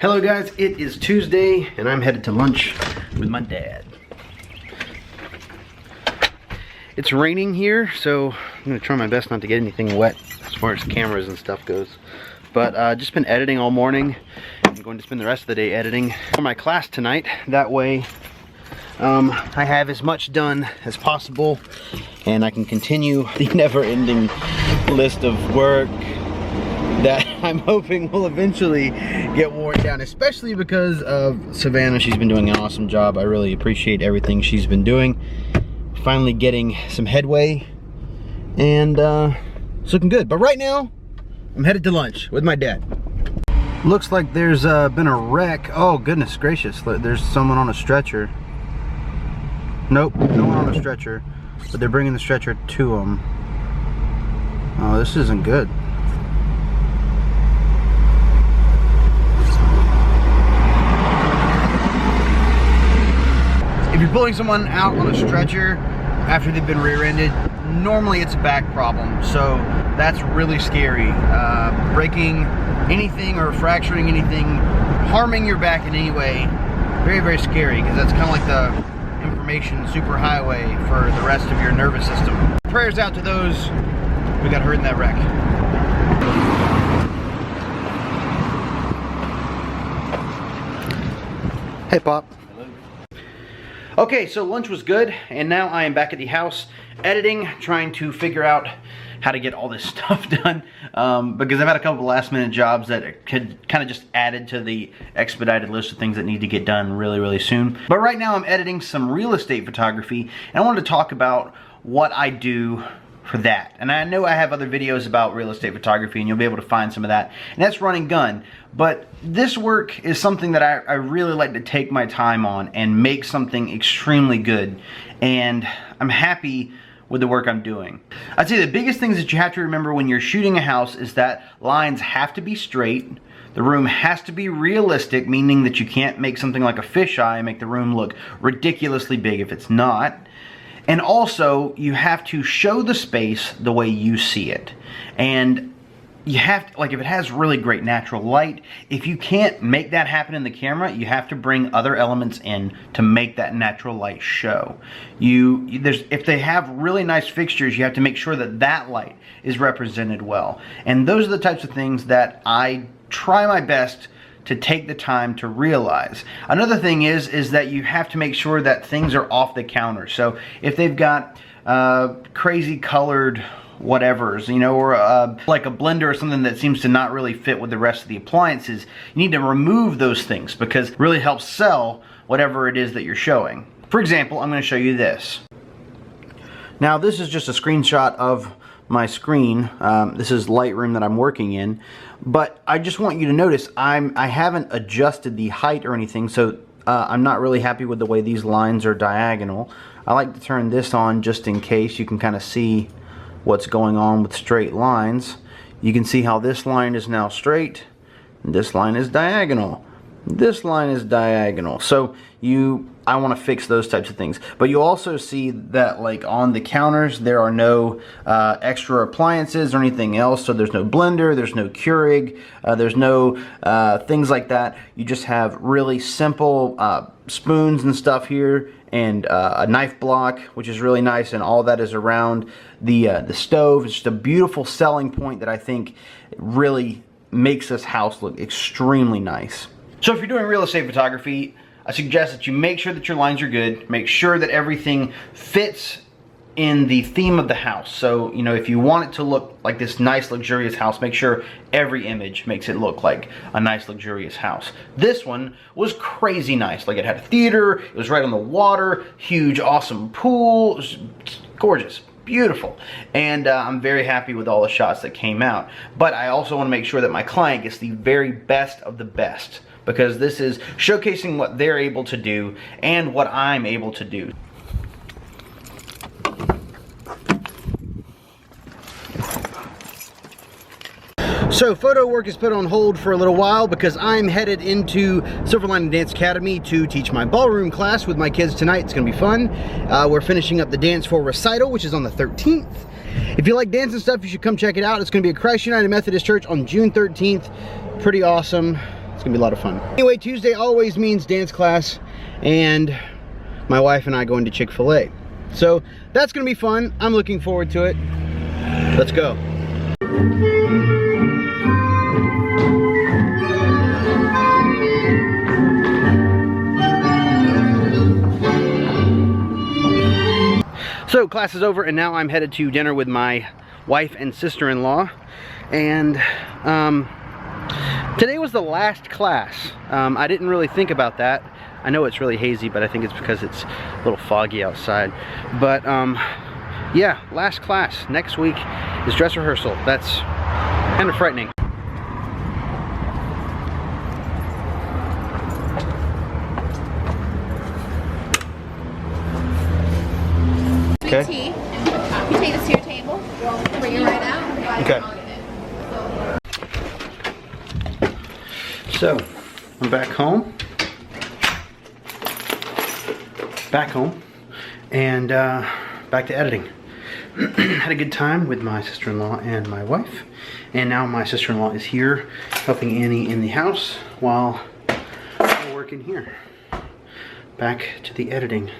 Hello guys, it is Tuesday and I'm headed to lunch with my dad. It's raining here, so I'm gonna try my best not to get anything wet as far as cameras and stuff goes. But just been editing all morning. I'm going to spend the rest of the day editing for my class tonight. That way I have as much done as possible and I can continue the never-ending list of work that I'm hoping will eventually get worn down, especially because of Savannah. She's been doing an awesome job. I really appreciate everything she's been doing. Finally getting some headway, and it's looking good. But right now, I'm headed to lunch with my dad. Looks like there's been a wreck. Oh, goodness gracious. There's someone on a stretcher. Nope, no one on a stretcher, but they're bringing the stretcher to them. Oh, this isn't good. If you're pulling someone out on a stretcher after they've been rear-ended, normally it's a back problem, so that's really scary. Breaking anything or fracturing anything, harming your back in any way, very, very scary, because that's kind of like the information superhighway for the rest of your nervous system. Prayers out to those who got hurt in that wreck. Hey, Pop. Okay, so lunch was good, and now I am back at the house editing, trying to figure out how to get all this stuff done, because I've had a couple of last-minute jobs that could kind of just added to the expedited list of things that need to get done really, really soon. But right now I'm editing some real estate photography, and I wanted to talk about what I do for that. And I know I have other videos about real estate photography, and you'll be able to find some of that, and that's run and gun. But this work is something that I really like to take my time on and make something extremely good, and I'm happy with the work I'm doing. I'd say the biggest things that you have to remember when you're shooting a house is that lines have to be straight, the room has to be realistic, meaning that you can't make something like a fisheye and make the room look ridiculously big if it's not. And also, you have to show the space the way you see it. And you have to, like, if it has really great natural light, if you can't make that happen in the camera, you have to bring other elements in to make that natural light show. If they have really nice fixtures, you have to make sure that that light is represented well. And those are the types of things that I try my best to take the time to realize. Another thing is that you have to make sure that things are off the counter. So if they've got crazy colored whatevers, you know, or like a blender or something that seems to not really fit with the rest of the appliances, you need to remove those things because it really helps sell whatever it is that you're showing. For example, I'm going to show you this. Now this is just a screenshot of my screen. This is Lightroom that I'm working in, but I just want you to notice I haven't adjusted the height or anything, so I'm not really happy with the way these lines are diagonal. I like to turn this on just in case you can kind of see what's going on with straight lines. You can see how this line is now straight, and this line is diagonal. This line is diagonal. So I want to fix those types of things. But you also see that, like, on the counters there are no extra appliances or anything else. So there's no blender, there's no Keurig, there's no things like that. You just have really simple spoons and stuff here, and a knife block, which is really nice, and all that is around the stove. It's just a beautiful selling point that I think really makes this house look extremely nice. So if you're doing real estate photography, I suggest that you make sure that your lines are good, make sure that everything fits in the theme of the house. So, you know, if you want it to look like this nice luxurious house, make sure every image makes it look like a nice luxurious house. This one was crazy nice. Like, it had a theater, it was right on the water, huge awesome pool, it was gorgeous. Beautiful. And I'm very happy with all the shots that came out. But I also want to make sure that my client gets the very best of the best, because this is showcasing what they're able to do and what I'm able to do. So photo work is put on hold for a little while because I'm headed into Silver Lining Dance Academy to teach my ballroom class with my kids tonight. It's gonna be fun. We're finishing up the dance for recital, which is on the 13th. If you like dance and stuff, you should come check it out. It's gonna be at Christ United Methodist Church on June 13th. Pretty awesome. It's gonna be a lot of fun. Anyway, Tuesday always means dance class and my wife and I going to Chick-fil-A. So that's gonna be fun. I'm looking forward to it. Let's go. So class is over and now I'm headed to dinner with my wife and sister-in-law. And today was the last class. I didn't really think about that. I know it's really hazy, but I think it's because it's a little foggy outside. But yeah, last class. Next week is dress rehearsal. That's kind of frightening. Okay. Tea. You take this to your table, bring it right out. Okay. So, I'm back home. And back to editing. Had a good time with my sister-in-law and my wife. And now my sister-in-law is here helping Annie in the house while we're working here. Back to the editing.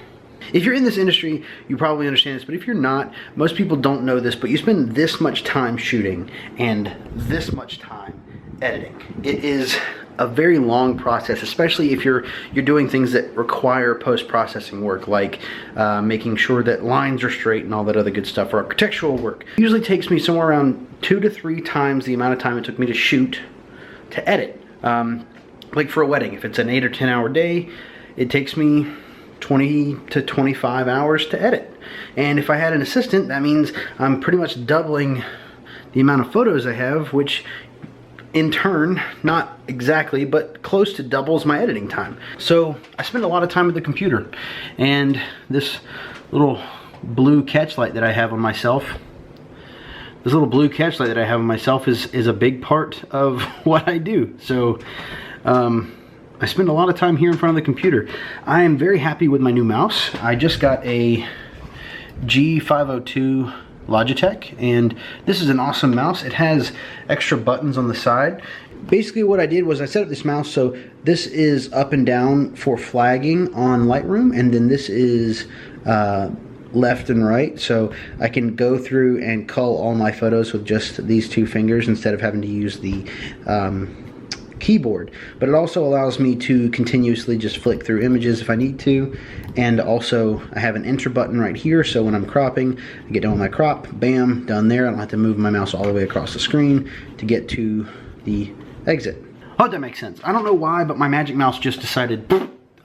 If you're in this industry, you probably understand this, but if you're not, most people don't know this, but you spend this much time shooting and this much time editing. It is a very long process, especially if you're doing things that require post-processing work, like making sure that lines are straight and all that other good stuff, or architectural work. It usually takes me somewhere around 2 to 3 times the amount of time it took me to shoot to edit. Like for a wedding, if it's an 8 or 10 hour day, it takes me 20 to 25 hours to edit. And if I had an assistant, that means I'm pretty much doubling the amount of photos I have, which in turn, not exactly, but close to doubles my editing time. So I spend a lot of time with the computer, and this little blue catch light that I have on myself, is a big part of what I do. So I spend a lot of time here in front of the computer. I am very happy with my new mouse. I just got a G502 Logitech, and this is an awesome mouse. It has extra buttons on the side. Basically what I did was I set up this mouse so this is up and down for flagging on Lightroom, and then this is left and right, so I can go through and cull all my photos with just these 2 fingers instead of having to use the keyboard. But it also allows me to continuously just flick through images if I need to, and also I have an enter button right here, so when I'm cropping, I get done with my crop, bam, done there. I don't have to move my mouse all the way across the screen to get to the exit. I hope that makes sense. I don't know why, but my Magic Mouse just decided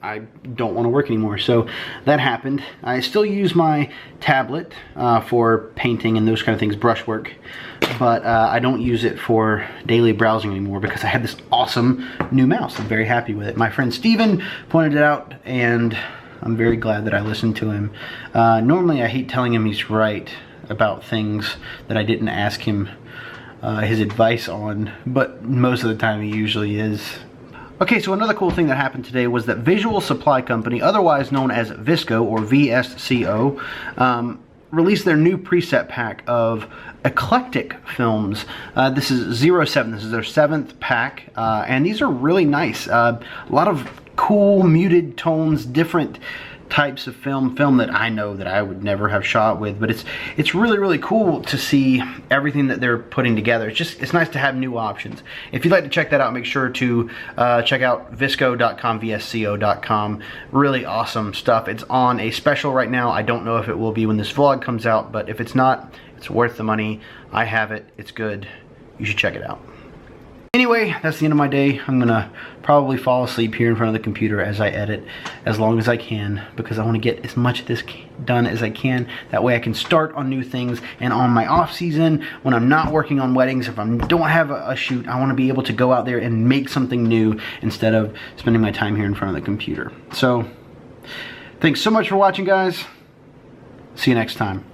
I don't want to work anymore, so that happened. I still use my tablet for painting and those kind of things, brushwork, but I don't use it for daily browsing anymore because I have this awesome new mouse. I'm very happy with it. My friend Steven pointed it out, and I'm very glad that I listened to him. Normally I hate telling him he's right about things that I didn't ask him his advice on, but most of the time he usually is. Okay, so another cool thing that happened today was that Visual Supply Company, otherwise known as VSCO or VSCO, released their new preset pack of eclectic films. This is 07, this is their 7th pack, and these are really nice. A lot of cool muted tones, different types of film that I know that I would never have shot with, but it's really, really cool to see everything that they're putting together. It's nice to have new options. If you'd like to check that out, make sure to check out VSCO.com, VSCO.com. Really awesome stuff. It's on a special right now. I don't know if it will be when this vlog comes out, but if it's not, it's worth the money. I have it. It's good. You should check it out. Anyway, that's the end of my day. I'm gonna probably fall asleep here in front of the computer as I edit as long as I can, because I want to get as much of this done as I can. That way I can start on new things, and on my off season, when I'm not working on weddings, if I don't have a shoot, I want to be able to go out there and make something new instead of spending my time here in front of the computer. So, thanks so much for watching, guys. See you next time.